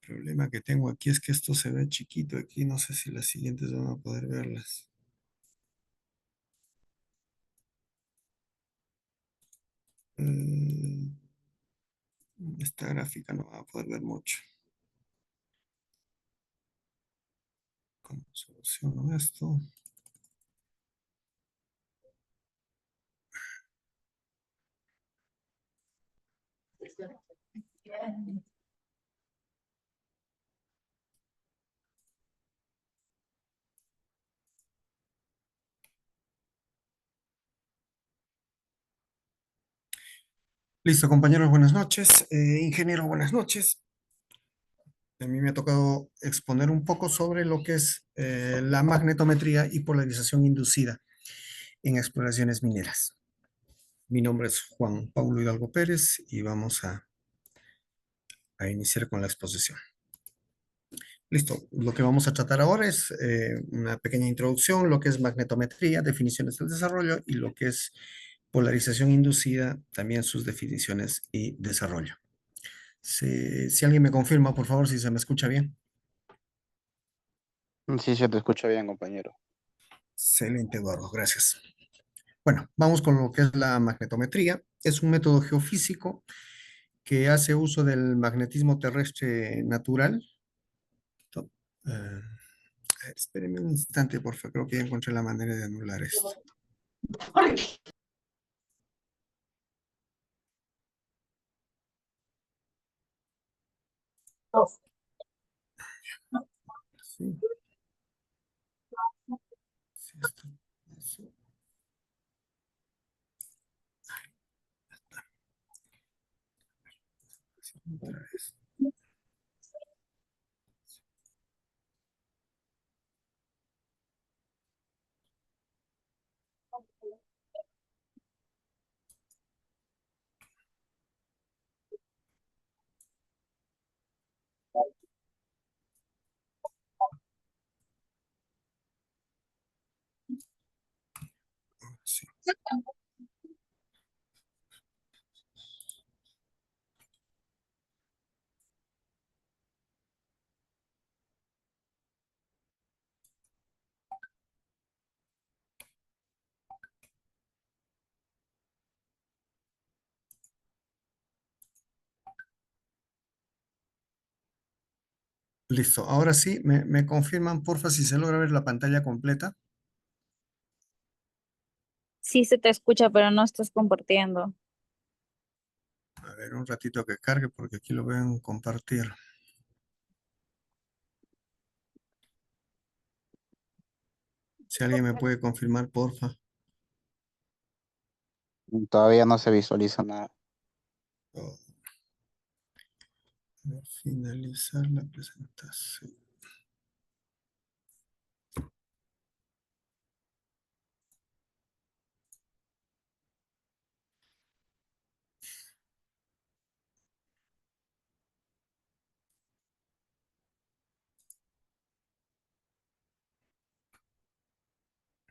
El problema que tengo aquí es que esto se ve chiquito aquí. No sé si las siguientes van a poder verlas. Mm, Esta gráfica no va a poder ver mucho. ¿Cómo soluciono esto? Listo, compañeros, buenas noches. Ingeniero, buenas noches. A mí me ha tocado exponer un poco sobre lo que es la magnetometría y polarización inducida en exploraciones mineras. Mi nombre es Juan Paulo Hidalgo Pérez y vamos a iniciar con la exposición. Listo, lo que vamos a tratar ahora es una pequeña introducción, lo que es magnetometría, definiciones del desarrollo y lo que es polarización inducida, también sus definiciones y desarrollo. Si alguien me confirma, por favor, si se me escucha bien. Sí, se te escucha bien, compañero. Excelente, Eduardo, gracias. Bueno, vamos con lo que es la magnetometría. Es un método geofísico que hace uso del magnetismo terrestre natural. A ver, espérenme un instante, por favor, creo que ya encontré la manera de anular esto. Sí, sí, eso. Sí, otra vez. Sí. Listo, ahora sí, me confirman, porfa, si se logra ver la pantalla completa. Sí se te escucha, pero no estás compartiendo. A ver, un ratito que cargue porque aquí lo veo en compartir. Si alguien me puede confirmar, porfa. Todavía no se visualiza nada. Oh, a ver, finalizar la presentación.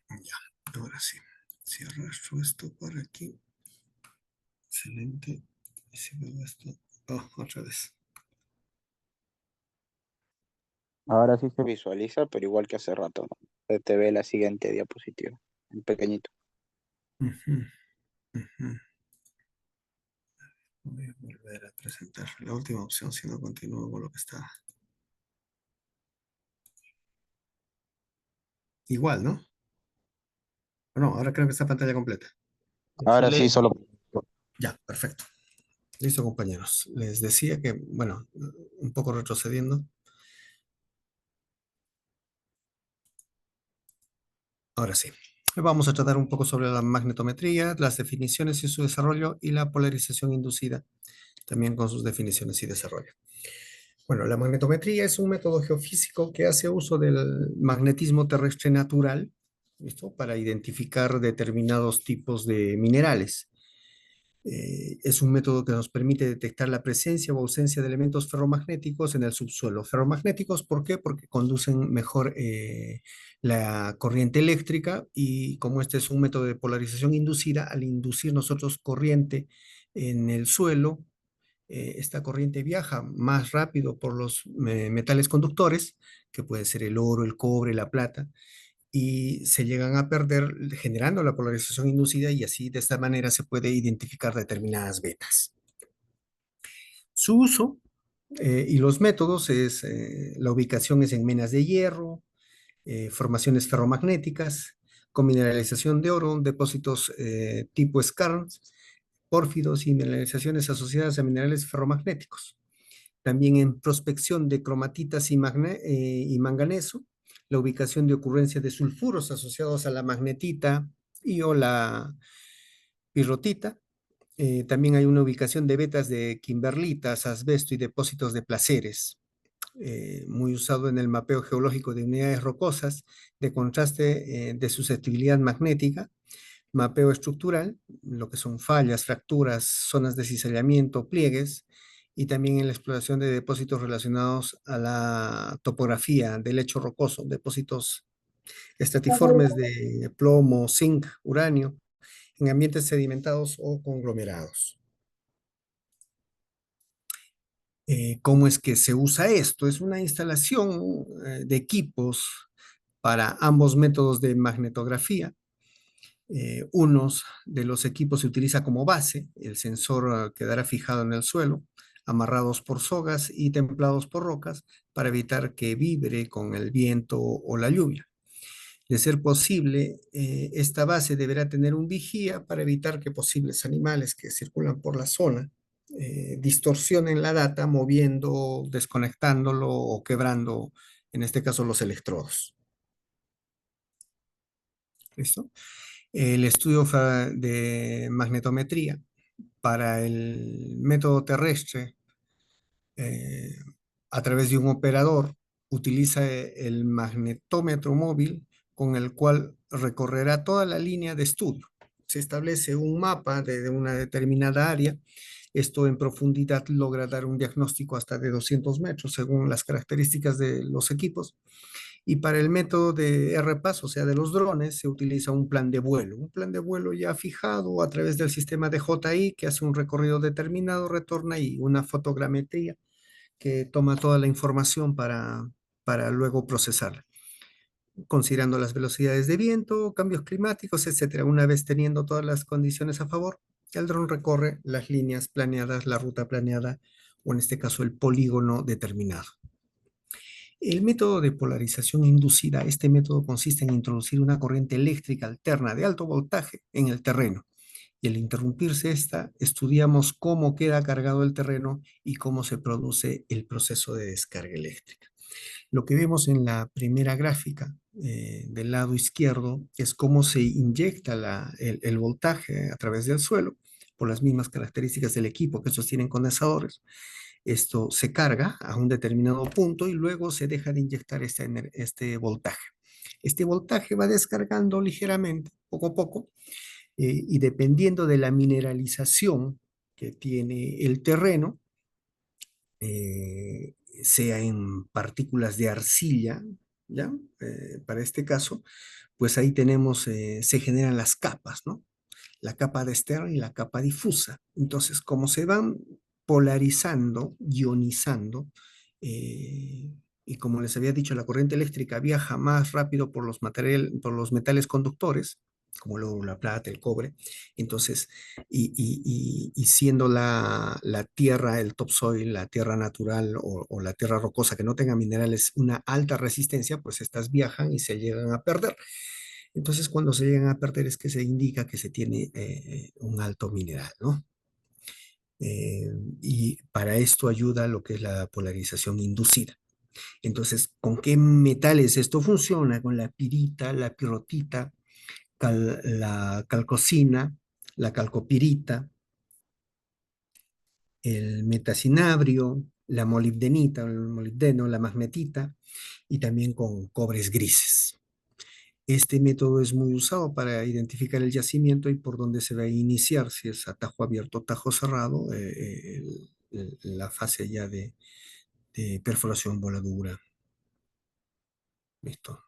Ya, ahora sí. Si arrastro esto por aquí. Excelente. Y si veo esto. Oh, otra vez. Ahora sí se visualiza, pero igual que hace rato, ¿no? Se te ve la siguiente diapositiva, en pequeñito. Ujú, ujú. Voy a volver a presentar la última opción, si no continúo con lo que está. Igual, ¿no? No, ahora creo que está pantalla completa. Ahora sí, Excelente. solo. Ya, perfecto. Listo, compañeros. Les decía que, bueno, un poco retrocediendo. Ahora sí. Vamos a tratar un poco sobre la magnetometría, las definiciones y su desarrollo y la polarización inducida, también con sus definiciones y desarrollo. Bueno, la magnetometría es un método geofísico que hace uso del magnetismo terrestre natural, ¿listo? Para identificar determinados tipos de minerales. Es un método que nos permite detectar la presencia o ausencia de elementos ferromagnéticos en el subsuelo. Ferromagnéticos, ¿por qué? Porque conducen mejor la corriente eléctrica y como este es un método de polarización inducida, al inducir nosotros corriente en el suelo, esta corriente viaja más rápido por los metales conductores, que puede ser el oro, el cobre, la plata, y se llegan a perder generando la polarización inducida y así de esta manera se puede identificar determinadas vetas. Su uso y los métodos es, la ubicación es en menas de hierro, formaciones ferromagnéticas, con mineralización de oro, depósitos tipo skarns, pórfidos y mineralizaciones asociadas a minerales ferromagnéticos. También en prospección de cromatitas y manganeso, la ubicación de ocurrencia de sulfuros asociados a la magnetita y o la pirrotita. También hay una ubicación de vetas de kimberlitas, asbesto y depósitos de placeres, muy usado en el mapeo geológico de unidades rocosas, de contraste de susceptibilidad magnética, mapeo estructural, lo que son fallas, fracturas, zonas de cizallamiento, pliegues, y también en la exploración de depósitos relacionados a la topografía del lecho rocoso, depósitos estratiformes de plomo, zinc, uranio, en ambientes sedimentados o conglomerados. ¿Cómo es que se usa esto? Es una instalación de equipos para ambos métodos de magnetografía. Unos de los equipos se utiliza como base, el sensor quedará fijado en el suelo, amarrados por sogas y templados por rocas para evitar que vibre con el viento o la lluvia. De ser posible, esta base deberá tener un vigía para evitar que posibles animales que circulan por la zona distorsionen la data moviendo, desconectándolo o quebrando, en este caso, los electrodos. ¿Listo? El estudio de magnetometría para el método terrestre eh, a través de un operador utiliza el magnetómetro móvil con el cual recorrerá toda la línea de estudio. Se establece un mapa de una determinada área. Esto en profundidad logra dar un diagnóstico hasta de 200 metros según las características de los equipos. Y para el método de RPAS, o sea, de los drones, se utiliza un plan de vuelo ya fijado a través del sistema de JI que hace un recorrido determinado, retorna y una fotogrametría que toma toda la información para luego procesarla, considerando las velocidades de viento, cambios climáticos, etcétera. Una vez teniendo todas las condiciones a favor, el dron recorre las líneas planeadas, la ruta planeada, o en este caso el polígono determinado. El método de polarización inducida, este método consiste en introducir una corriente eléctrica alterna de alto voltaje en el terreno. Y al interrumpirse esta, estudiamos cómo queda cargado el terreno y cómo se produce el proceso de descarga eléctrica. Lo que vemos en la primera gráfica del lado izquierdo es cómo se inyecta el voltaje a través del suelo por las mismas características del equipo que sostienen condensadores. Esto se carga a un determinado punto y luego se deja de inyectar este voltaje. Este voltaje va descargando ligeramente, poco a poco, y dependiendo de la mineralización que tiene el terreno, sea en partículas de arcilla, ¿ya? Para este caso, pues ahí tenemos, se generan las capas, ¿no? La capa de externa y la capa difusa. Entonces, como se van polarizando, ionizando, y como les había dicho, la corriente eléctrica viaja más rápido por los metales conductores, como el oro, la plata, el cobre. Entonces, y siendo la tierra, el topsoil, la tierra natural o la tierra rocosa que no tenga minerales, una alta resistencia, pues estas viajan y se llegan a perder. Entonces, cuando se llegan a perder es que se indica que se tiene un alto mineral, ¿no? Y para esto ayuda lo que es la polarización inducida. Entonces, ¿con qué metales esto funciona? Con la pirita, la pirrotita, la calcosina, la calcopirita, el metacinabrio, la molibdenita, el molibdeno, la magnetita, y también con cobres grises. Este método es muy usado para identificar el yacimiento y por dónde se va a iniciar, si es a tajo abierto o tajo cerrado, la fase ya de perforación voladura. Listo.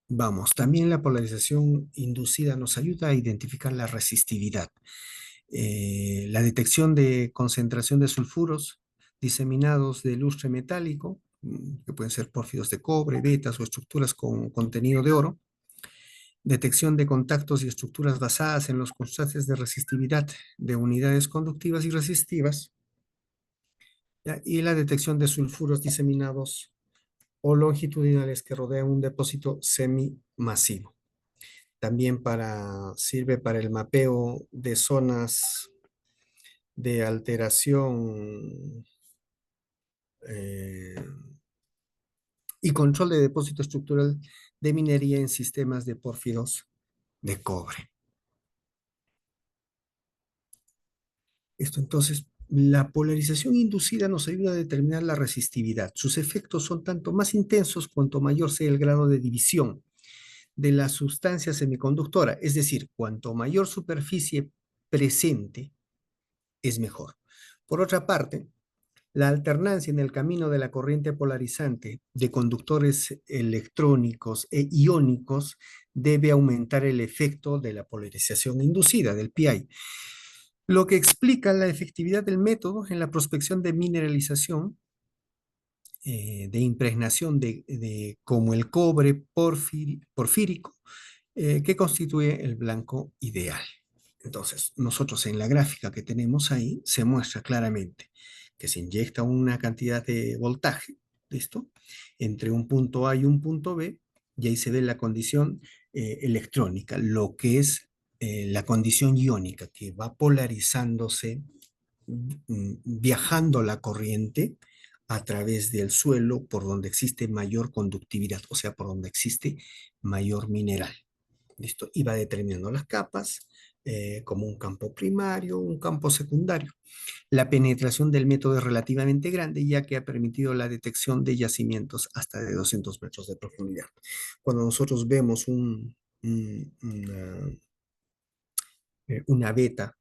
Vamos, también la polarización inducida nos ayuda a identificar la resistividad. La detección de concentración de sulfuros diseminados de lustre metálico, que pueden ser pórfidos de cobre, vetas o estructuras con contenido de oro. Detección de contactos y estructuras basadas en los constantes de resistividad de unidades conductivas y resistivas. ¿Ya? Y la detección de sulfuros diseminados o longitudinales que rodean un depósito semimasivo. También sirve para el mapeo de zonas de alteración eh, y control de depósito estructural de minería en sistemas de pórfidos de cobre. Esto entonces, la polarización inducida nos ayuda a determinar la resistividad. Sus efectos son tanto más intensos cuanto mayor sea el grado de división de la sustancia semiconductora, es decir, cuanto mayor superficie presente, es mejor. Por otra parte, la alternancia en el camino de la corriente polarizante de conductores electrónicos e iónicos debe aumentar el efecto de la polarización inducida, del PI, lo que explica la efectividad del método en la prospección de mineralización, de impregnación como el cobre porfírico, que constituye el blanco ideal. Entonces, nosotros en la gráfica que tenemos ahí se muestra claramente que se inyecta una cantidad de voltaje, ¿listo? Entre un punto A y un punto B, y ahí se ve la condición electrónica, lo que es la condición iónica, que va polarizándose, viajando la corriente a través del suelo por donde existe mayor conductividad, o sea, por donde existe mayor mineral. ¿Listo? Y va determinando las capas como un campo primario, un campo secundario. La penetración del método es relativamente grande, ya que ha permitido la detección de yacimientos hasta de 200 metros de profundidad. Cuando nosotros vemos una veta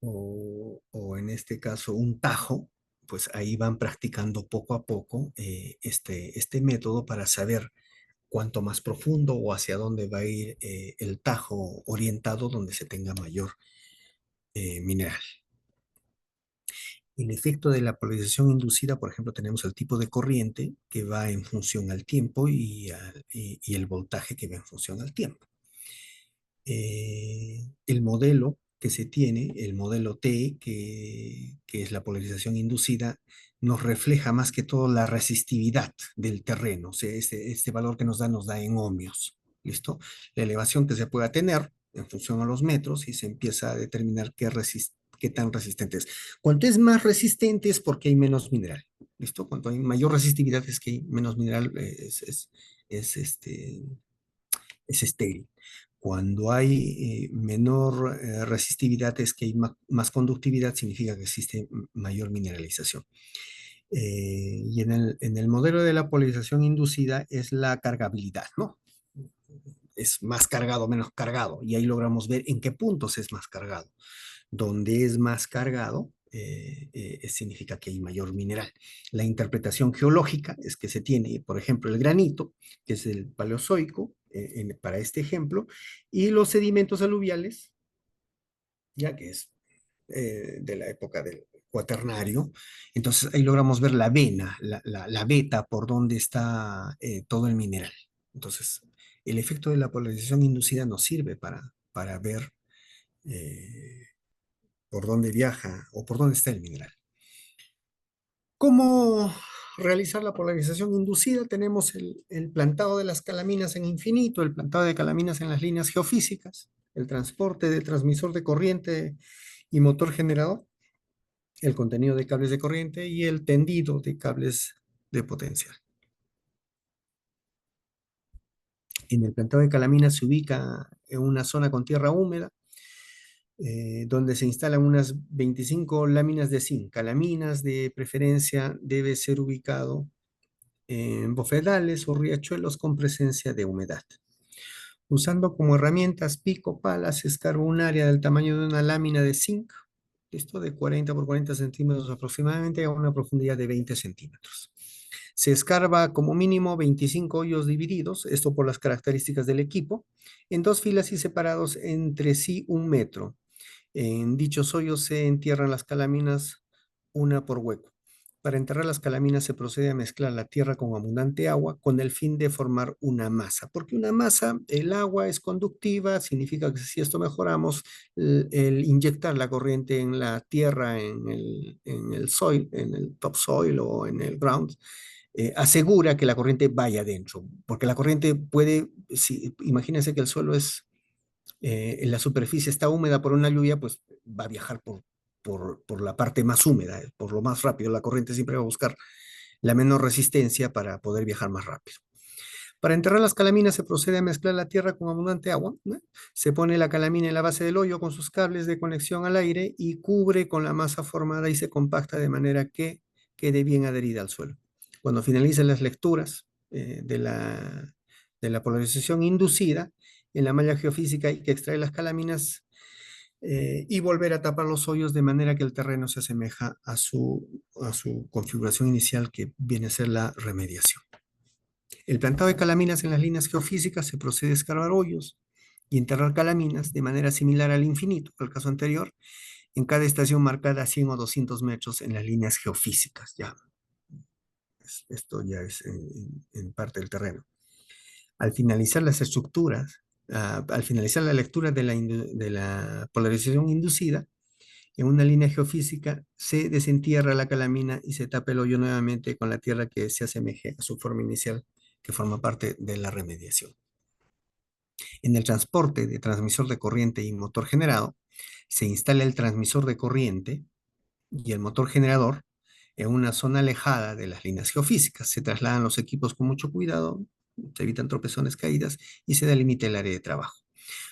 o en este caso un tajo, pues ahí van practicando poco a poco este método para saber cuánto más profundo o hacia dónde va a ir el tajo orientado donde se tenga mayor mineral. El efecto de la polarización inducida, por ejemplo, tenemos el tipo de corriente que va en función al tiempo y el voltaje que va en función al tiempo. El modelo que se tiene, el modelo T, que es la polarización inducida, nos refleja más que todo la resistividad del terreno. O sea, este valor que nos da en ohmios. ¿Listo? La elevación que se pueda tener en función a los metros y se empieza a determinar qué tan resistente es. Cuanto es más resistente es porque hay menos mineral. ¿Listo? Cuanto hay mayor resistividad es que hay menos mineral, es estéril. Cuando hay menor resistividad es que hay más conductividad, significa que existe mayor mineralización. Y en el modelo de la polarización inducida es la cargabilidad, ¿no? Es más cargado o menos cargado, y ahí logramos ver en qué puntos es más cargado. Donde es más cargado, significa que hay mayor mineral. La interpretación geológica es que se tiene, por ejemplo, el granito, que es el paleozoico, para este ejemplo, y los sedimentos aluviales, ya que es de la época del cuaternario. Entonces ahí logramos ver la vena, la veta, por donde está todo el mineral. Entonces, el efecto de la polarización inducida nos sirve para ver por dónde viaja o por dónde está el mineral. ¿Cómo realizar la polarización inducida? Tenemos el plantado de las calaminas en infinito, el plantado de calaminas en las líneas geofísicas, el transporte de transmisor de corriente y motor generador, el contenido de cables de corriente y el tendido de cables de potencial. En el plantado de calaminas se ubica en una zona con tierra húmeda, donde se instalan unas 25 láminas de zinc. Calaminas de preferencia debe ser ubicado en bofedales o riachuelos con presencia de humedad. Usando como herramientas pico, palas, se escarba un área del tamaño de una lámina de zinc, esto de 40 por 40 centímetros aproximadamente, a una profundidad de 20 centímetros. Se escarba como mínimo 25 hoyos divididos, esto por las características del equipo, en dos filas y separados entre sí 1 metro. En dichos hoyos se entierran las calaminas una por hueco. Para enterrar las calaminas se procede a mezclar la tierra con abundante agua con el fin de formar una masa. Porque una masa, el agua es conductiva, significa que si esto mejoramos, el inyectar la corriente en la tierra, en el soil, en el topsoil o en el ground, asegura que la corriente vaya adentro. Porque la corriente puede, si, imagínense que el suelo es en la superficie está húmeda por una lluvia, pues va a viajar por la parte más húmeda, por lo más rápido. La corriente siempre va a buscar la menor resistencia para poder viajar más rápido. Para enterrar las calaminas se procede a mezclar la tierra con abundante agua, ¿no? Se pone la calamina en la base del hoyo con sus cables de conexión al aire y cubre con la masa formada y se compacta de manera que quede bien adherida al suelo. Cuando finalicen las lecturas de la polarización inducida, en la malla geofísica hay que extraer las calaminas y volver a tapar los hoyos de manera que el terreno se asemeja a su configuración inicial, que viene a ser la remediación. El plantado de calaminas en las líneas geofísicas se procede a escarbar hoyos y enterrar calaminas de manera similar al infinito, al caso anterior, en cada estación marcada a 100 o 200 metros en las líneas geofísicas. Ya, esto ya es en parte del terreno. Al finalizar las estructuras, al finalizar la lectura de la polarización inducida, en una línea geofísica se desentierra la calamina y se tapa el hoyo nuevamente con la tierra que se asemeje a su forma inicial, que forma parte de la remediación. En el transporte de transmisor de corriente y motor generado, se instala el transmisor de corriente y el motor generador en una zona alejada de las líneas geofísicas. Se trasladan los equipos con mucho cuidado, se evitan tropezones, caídas y se delimita el área de trabajo.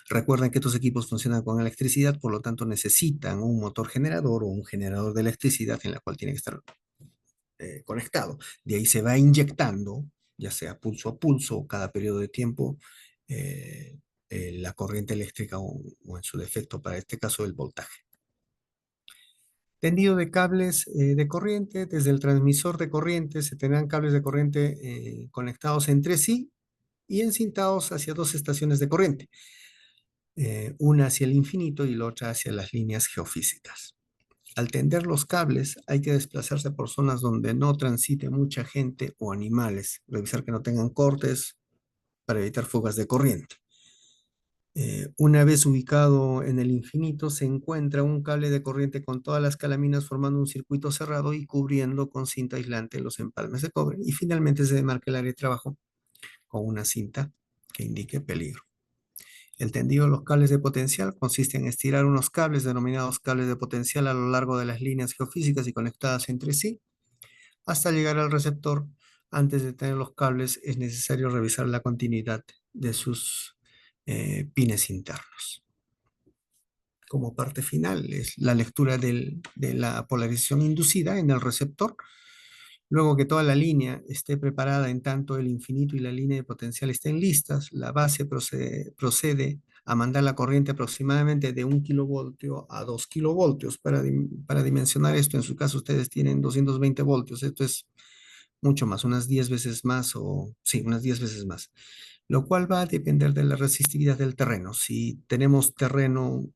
Recuerden que estos equipos funcionan con electricidad, por lo tanto necesitan un motor generador o un generador de electricidad en la cual tiene que estar conectado. De ahí se va inyectando, ya sea pulso a pulso, cada periodo de tiempo, la corriente eléctrica o en su defecto, para este caso, el voltaje. Tendido de cables de corriente, desde el transmisor de corriente se tendrán cables de corriente conectados entre sí y encintados hacia dos estaciones de corriente, una hacia el infinito y la otra hacia las líneas geofísicas. Al tender los cables hay que desplazarse por zonas donde no transite mucha gente o animales, revisar que no tengan cortes para evitar fugas de corriente. Una vez ubicado en el infinito, se encuentra un cable de corriente con todas las calaminas formando un circuito cerrado y cubriendo con cinta aislante los empalmes de cobre. Y finalmente se demarca el área de trabajo con una cinta que indique peligro. El tendido de los cables de potencial consiste en estirar unos cables denominados cables de potencial a lo largo de las líneas geofísicas y conectadas entre sí hasta llegar al receptor. Antes de tener los cables es necesario revisar la continuidad de sus pines internos. Como parte final es la lectura de la polarización inducida en el receptor. Luego que toda la línea esté preparada, en tanto el infinito y la línea de potencial estén listas, la base procede a mandar la corriente aproximadamente de 1 kilovoltio a 2 kilovoltios. Para dimensionar esto, en su caso ustedes tienen 220 voltios, esto es mucho más, unas 10 veces más, unas 10 veces más, lo cual va a depender de la resistividad del terreno. Si tenemos terreno,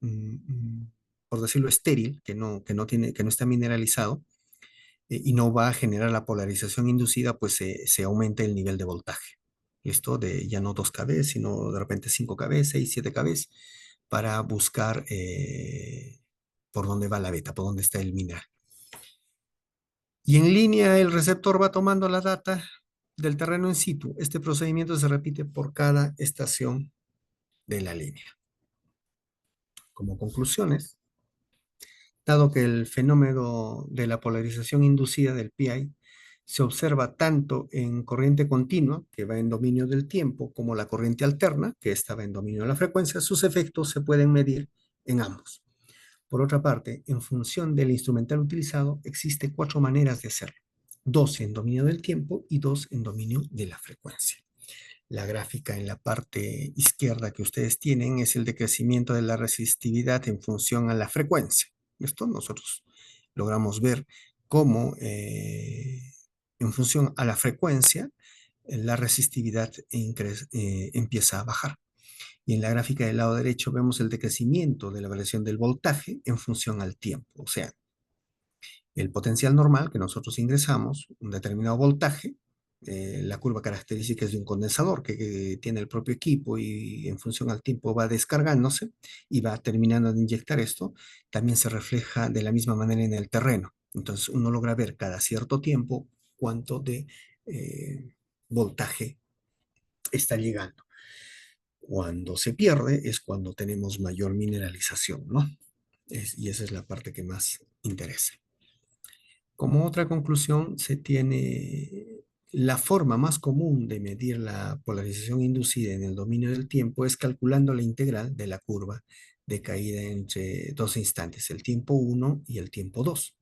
por decirlo estéril, que no está mineralizado, y no va a generar la polarización inducida, pues se aumenta el nivel de voltaje. Esto de ya no 2 kV, sino de repente 5 kV, 6, 7 kV, para buscar por dónde va la beta, por dónde está el mineral. Y en línea el receptor va tomando la data del terreno in situ. Este procedimiento se repite por cada estación de la línea. Como conclusiones, dado que el fenómeno de la polarización inducida del PI se observa tanto en corriente continua, que va en dominio del tiempo, como la corriente alterna, que esta va en dominio de la frecuencia, sus efectos se pueden medir en ambos. Por otra parte, en función del instrumental utilizado, existe 4 maneras de hacerlo. 2 en dominio del tiempo y 2 en dominio de la frecuencia. La gráfica en la parte izquierda que ustedes tienen es el decrecimiento de la resistividad en función a la frecuencia. Esto nosotros logramos ver cómo en función a la frecuencia la resistividad empieza a bajar. Y en la gráfica del lado derecho vemos el decrecimiento de la variación del voltaje en función al tiempo. O sea, el potencial normal que nosotros ingresamos, un determinado voltaje, la curva característica es de un condensador que tiene el propio equipo y en función al tiempo va descargándose y va terminando de inyectar esto, también se refleja de la misma manera en el terreno. Entonces uno logra ver cada cierto tiempo cuánto de voltaje está llegando. Cuando se pierde es cuando tenemos mayor mineralización, ¿no? Y esa es la parte que más interesa. Como otra conclusión, se tiene la forma más común de medir la polarización inducida en el dominio del tiempo es calculando la integral de la curva de caída entre dos instantes, el tiempo 1 y el tiempo 2,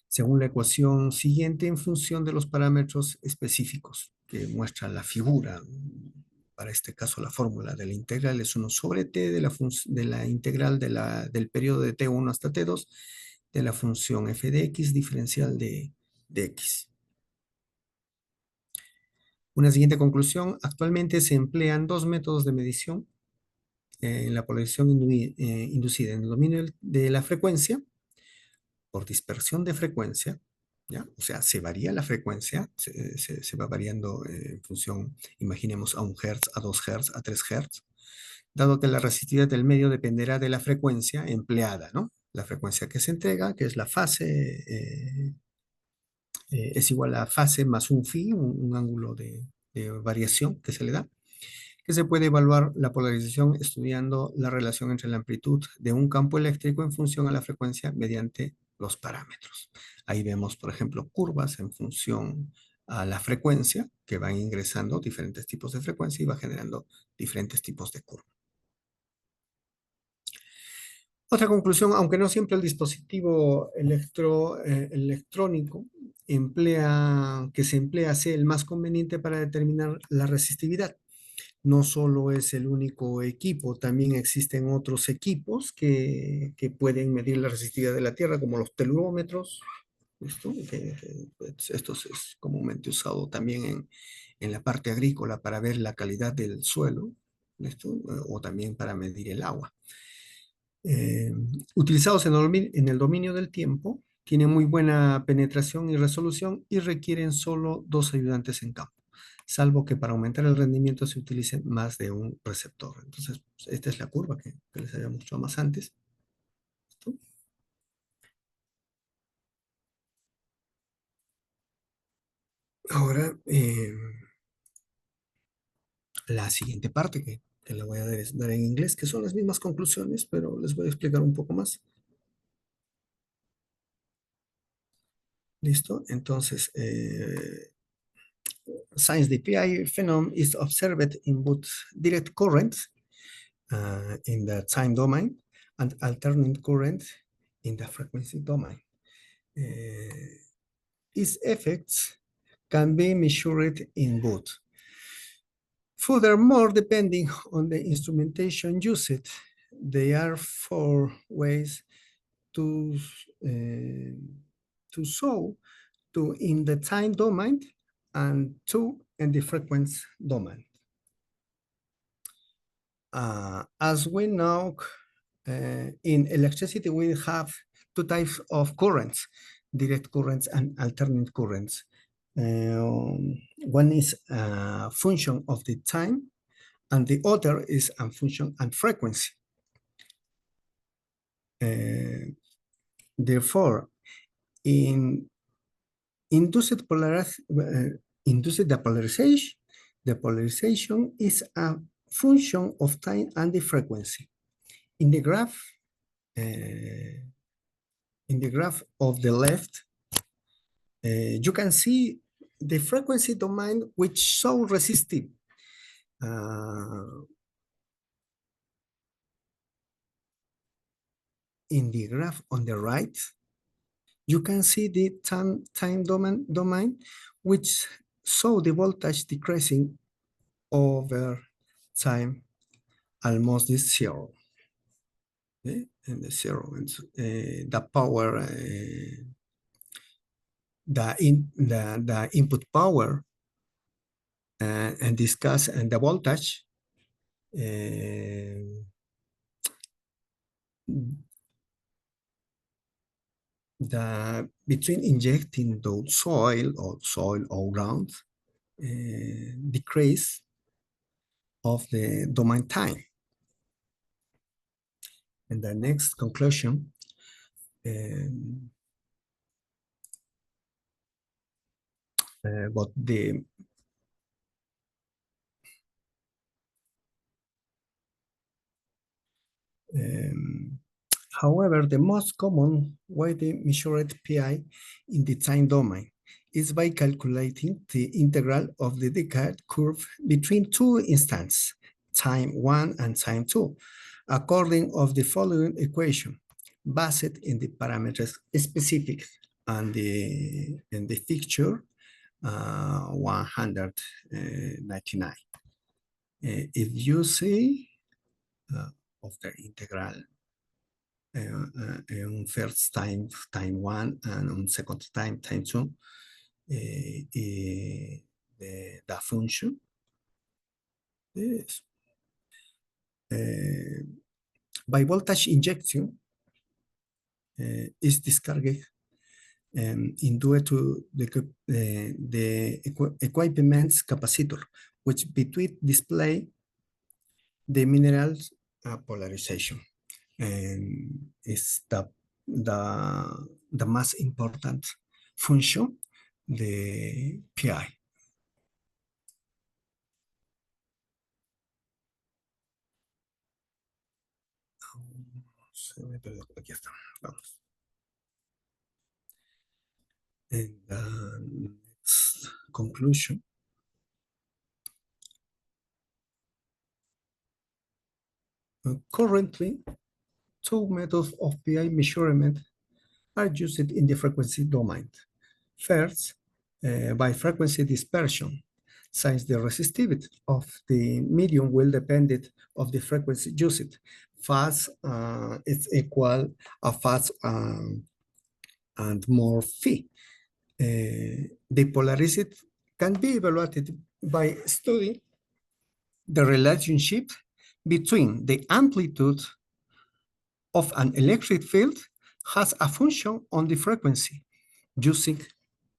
según la ecuación siguiente en función de los parámetros específicos que muestra la figura. Para este caso, la fórmula de la integral es 1 sobre t de la integral del periodo de t1 hasta t2 de la función f de x diferencial de x. Una siguiente conclusión, actualmente se emplean dos métodos de medición en la polarización inducida en el dominio de la frecuencia, por dispersión de frecuencia, ¿ya? O sea, se varía la frecuencia, se va variando en función, imaginemos a 1 Hz, a 2 Hz, a 3 Hz, dado que la resistividad del medio dependerá de la frecuencia empleada, ¿no? La frecuencia que se entrega, que es la fase, es igual a fase más un phi, un ángulo de variación que se le da, que se puede evaluar la polarización estudiando la relación entre la amplitud de un campo eléctrico en función a la frecuencia mediante los parámetros. Ahí vemos, por ejemplo, curvas en función a la frecuencia, que van ingresando diferentes tipos de frecuencia y va generando diferentes tipos de curvas. Otra conclusión, aunque no siempre el dispositivo electrónico que se emplea sea el más conveniente para determinar la resistividad. No solo es el único equipo, también existen otros equipos que pueden medir la resistividad de la Tierra, como los telúrometros. Esto es comúnmente usado también en la parte agrícola para ver la calidad del suelo, o también para medir el agua. Utilizados en el dominio del tiempo, tienen muy buena penetración y resolución y requieren solo dos ayudantes en campo, salvo que para aumentar el rendimiento se utilice más de un receptor. Entonces, esta es la curva que les había mostrado más antes. Ahora, la siguiente parte que le voy a dar en inglés, que son las mismas conclusiones, pero les voy a explicar un poco más. ¿Listo? Entonces, since the PI phenomenon is observed in both direct currents in the time domain and alternate current in the frequency domain. Its effects can be measured in both. Furthermore, depending on the instrumentation used, there are four ways to show two in the time domain and two in the frequency domain. As we know, in electricity, we have two types of currents, direct currents and alternate currents. One is a function of the time, and the other is a function and frequency. Therefore, in induced depolarization, the polarization is a function of time and the frequency. In the graph of the left, you can see the frequency domain which so resistive. In the graph on the right, you can see the time domain which saw the voltage decreasing over time almost this zero. Okay? And the zero, and the power, the input power, and discuss and the voltage eh, between injecting the soil or ground, decrease of the domain time. And the next conclusion, but the however, the most common way to measure PI in the time domain is by calculating the integral of the decade curve between two instants, time 1 and time 2, according of the following equation, based in the parameters specific and in the figure 199. If you see of the integral on first time 1 and on second time 2, the function is by voltage injection is discarded in due to the equipment's capacitor, which between display the mineral's polarization. And is the most important function, the PI. Aquí está. Vamos. And the next conclusion. Currently, two methods of PI measurement are used in the frequency domain. First, by frequency dispersion, since the resistivity of the medium will depend on the frequency used. Fast is equal a fast and more phi. The polarity can be evaluated by studying the relationship between the amplitude of an electric field has a function on the frequency using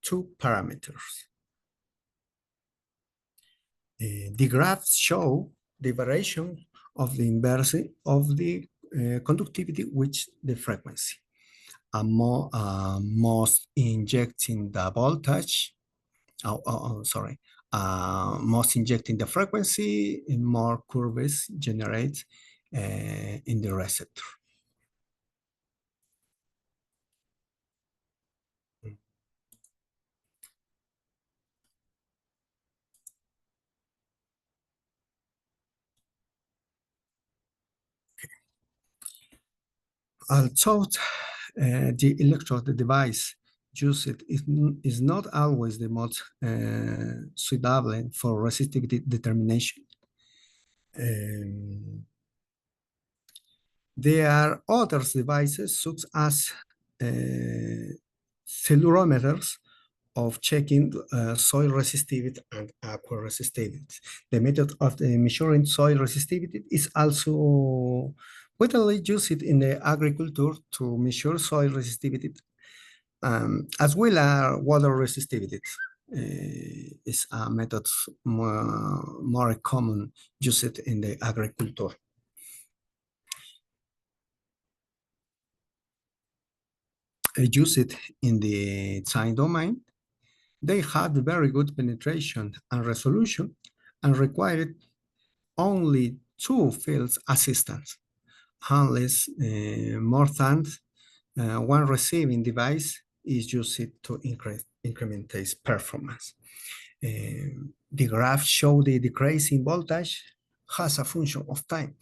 two parameters. The graphs show the variation of the inverse of the conductivity with the frequency. Most injecting the voltage, most injecting the frequency, and more curves generate in the receptor. Although the electrode device used is not always the most suitable for resistivity determination. There are other devices such as cellulometers of checking soil resistivity and aqua resistivity. The method of measuring soil resistivity is also widely used in the agriculture to measure soil resistivity, as well as water resistivity. Is a method more common used in the agriculture. Used in the time domain, they had very good penetration and resolution and required only two field assistants, unless more than one receiving device is used to increment its performance. The graph shows the decrease in voltage has a function of time.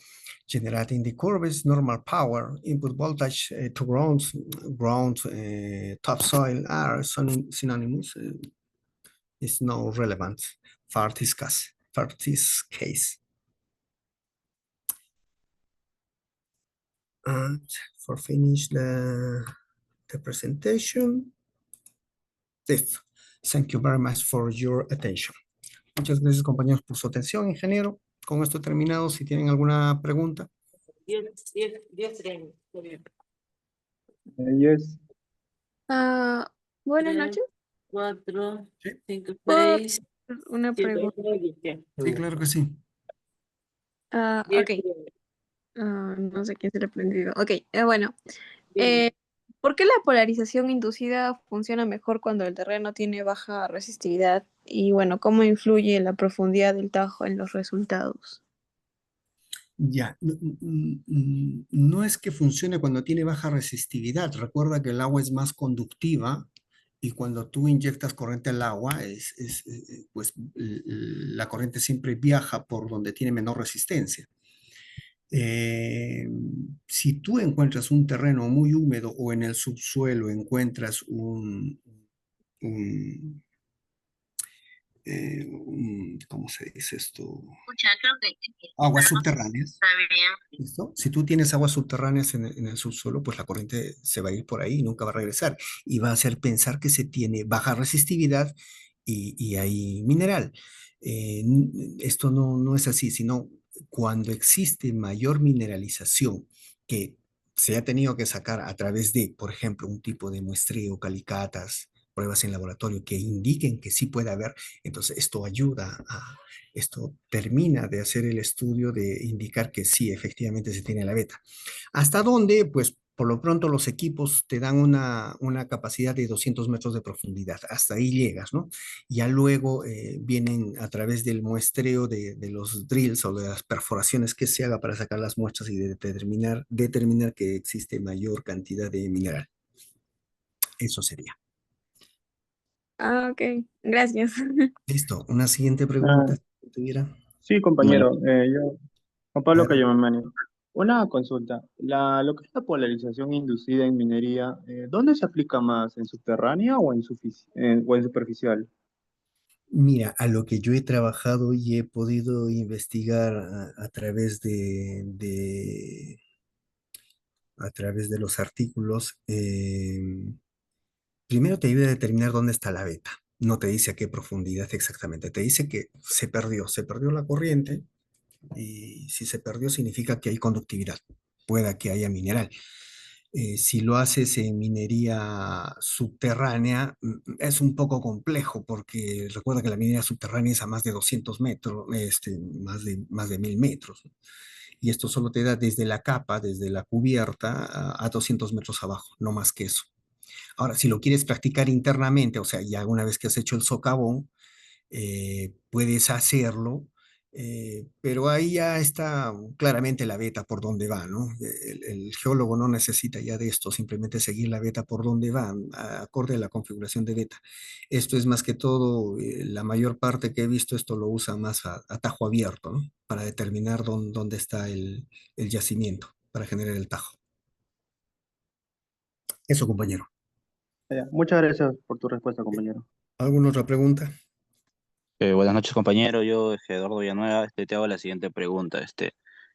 Generating the curves, normal power, input voltage to ground, topsoil are synonymous. Is no relevant for this case. And for finish the presentation, this. Thank you very much for your attention. Muchas gracias, compañeros, por su atención, ingeniero. Con esto he terminado. Si tienen alguna pregunta. 10 trenes. Está bien. Yes. Buenas 3, noches. 4, Sí, 5, ¿Puedo 6, hacer una 7, pregunta? 8, 9, sí, claro que sí. Ok. No sé quién se le prendió. Ok, bueno. Eh, ¿Por qué la polarización inducida funciona mejor cuando el terreno tiene baja resistividad? Y bueno, ¿cómo influye la profundidad del tajo en los resultados? Ya, no es que funcione cuando tiene baja resistividad. Recuerda que el agua es más conductiva y cuando tú inyectas corriente al agua, pues la corriente siempre viaja por donde tiene menor resistencia. Eh, si tú encuentras un terreno muy húmedo o en el subsuelo encuentras un, ¿cómo se dice esto? Aguas subterráneas. ¿Listo? Si tú tienes aguas subterráneas en el subsuelo, pues la corriente se va a ir por ahí y nunca va a regresar. Y va a hacer pensar que se tiene baja resistividad y hay mineral. Esto no es así, sino cuando existe mayor mineralización que se ha tenido que sacar a través de, por ejemplo, un tipo de muestreo, calicatas, pruebas en laboratorio que indiquen que sí puede haber, entonces esto ayuda a esto termina de hacer el estudio de indicar que sí, efectivamente se tiene la beta. ¿Hasta dónde? Pues por lo pronto los equipos te dan una capacidad de 200 metros de profundidad. Hasta ahí llegas, ¿no? Ya luego vienen a través del muestreo de los drills o de las perforaciones que se haga para sacar las muestras y determinar que existe mayor cantidad de mineral. Eso sería. Ok, gracias. Listo. Una siguiente Ah, pregunta, si tuviera. sí, Bueno, compañero. Juan A Pablo ver, Cayamamani. Una consulta. Lo que es la polarización inducida en minería, ¿dónde se aplica más? ¿En subterránea o o en superficial? mira, a lo que yo he trabajado y he podido investigar a través a través de los artículos, primero te ayuda a determinar dónde está la beta. No te dice a qué profundidad exactamente. Te dice que se perdió la corriente y si se perdió significa que hay conductividad. Pueda que haya mineral. Si lo haces en minería subterránea, es un poco complejo porque recuerda que la minería subterránea es a más de 200 metros, más de 1000 metros, ¿no? Y esto solo te da desde la capa, desde la cubierta, a 200 metros abajo, no más que eso. Ahora, si lo quieres practicar internamente, o sea, ya una vez que has hecho el socavón, puedes hacerlo, pero ahí ya está claramente la beta por dónde va, ¿no? El geólogo no necesita ya de esto, simplemente seguir la beta por dónde va, acorde a la configuración de beta. Esto es más que todo, la mayor parte que he visto esto lo usa más a tajo abierto, ¿no? Para determinar dónde está el yacimiento, para generar el tajo. Eso, compañero. Muchas gracias por tu respuesta, compañero. ¿Alguna otra pregunta? buenas noches, compañero. Yo, Eduardo Villanueva, te hago la siguiente pregunta.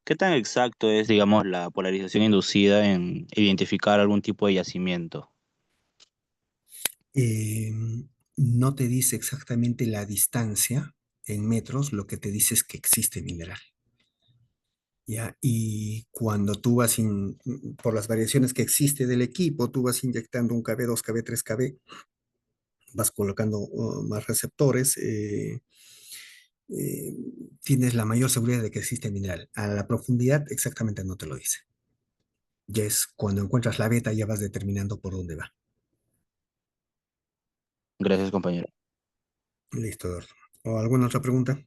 ¿Qué tan exacto es, digamos, la polarización inducida en identificar algún tipo de yacimiento? eh, no te dice exactamente la distancia en metros, lo que te dice es que existe mineral. ¿Ya? Y cuando tú por las variaciones que existe del equipo, tú vas inyectando un KB, 2 KB, 3 KB, vas colocando más receptores, eh, tienes la mayor seguridad de que existe mineral. A la profundidad exactamente no te lo dice. Ya es cuando encuentras la beta, ya vas determinando por dónde va. Gracias, compañero. Listo, Eduardo. ¿O alguna otra pregunta?